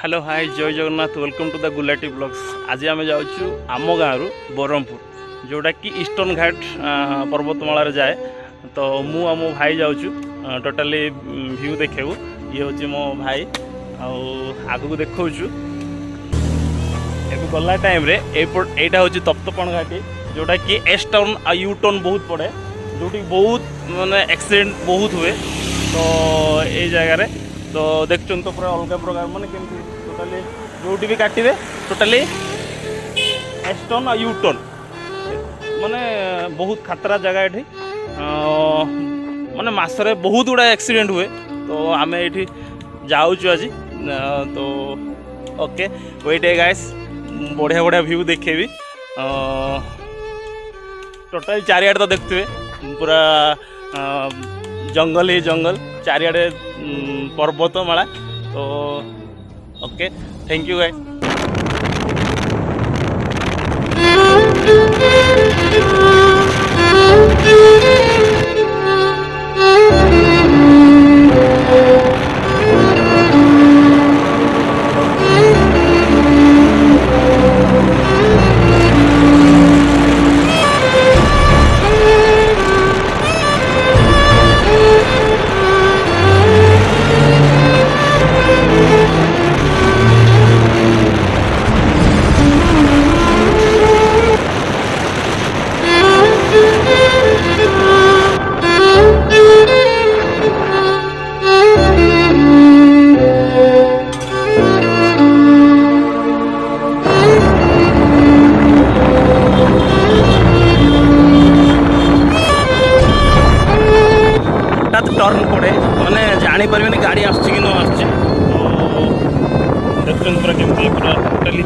Hello hi जय Jagannath welcome to the Gulati blogs. आज आम जाऊँ आम गाँव बरहमपुर जोटा कि ईस्टर्न घाट पर्वतमाला जाए। तो मु आ मो भाई जाऊँ टोटाली व्यू देखू। ये हूँ मो भाई आग को देखा गला टाइम एटा हूँ तप्तपाण घाटी जोटा कि एस टर्न आ यू टर्न बहुत पड़े जो बहुत माने एक्सीडेंट बहुत हुए। तो ये जगार तो देखुन तो पूरा अलग प्रकार माने केमती टोटाली जो भी काटे टोटाली एस टर्न आ यू टर्न माने बहुत खतरा जगह ये माने मसरे बहुत गुड़ा एक्सीडेंट हुए। तो आम ये जाऊँ आज तो ओके वेट है गाइस बढ़िया बढ़िया व्यू देखेबी। टोटाल चारिआडे तो देखते पूरा जंगल ही जंगल चारिआडे पर्वतमाला। तो okay thank you guys. Turn पड़े मैंने जानी पारे गाड़ी आस कि न आस देखते पूरा केमती पूरा टोटाली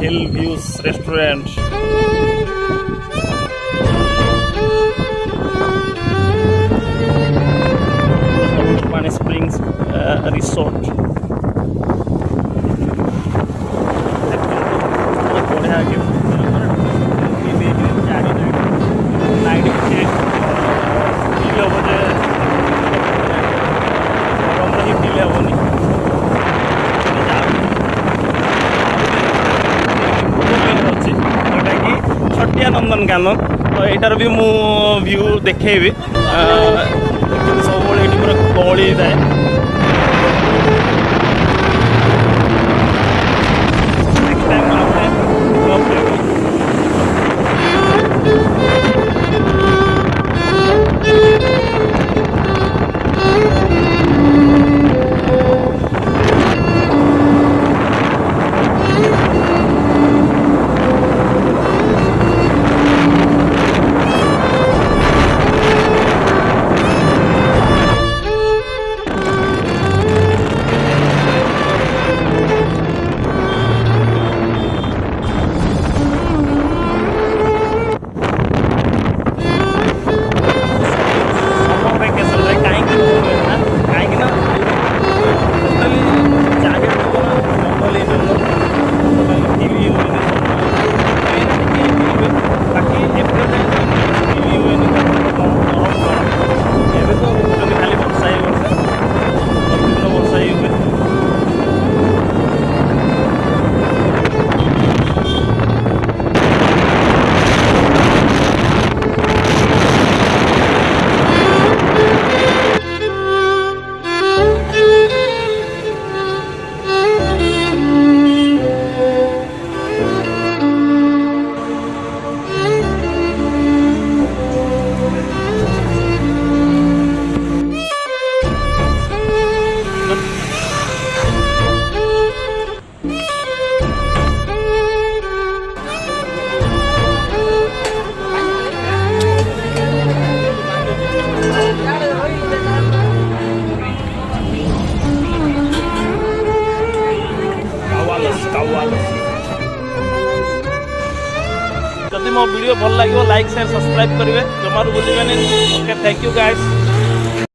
हिल व्यूज रेस्टोरेंट पानी स्प्रिंग्स रिसोर्ट बढ़िया नाइट फील हम जे गरम फील हेनी छटिया नंदन कानन। तो यार भी मु व्यू देखेबी सब पूरा गहली थाए। ୱାଲ୍ ଅଛି। ଯଦି ମୋ ଭିଡ଼ିଓ ଭଲ ଲାଗିବ ଲାଇକ୍ ସେୟାର ସବସ୍କ୍ରାଇବ୍ କରିବେ, ଜମାରୁ ଭୁଲିବେନି। Okay, thank you guys.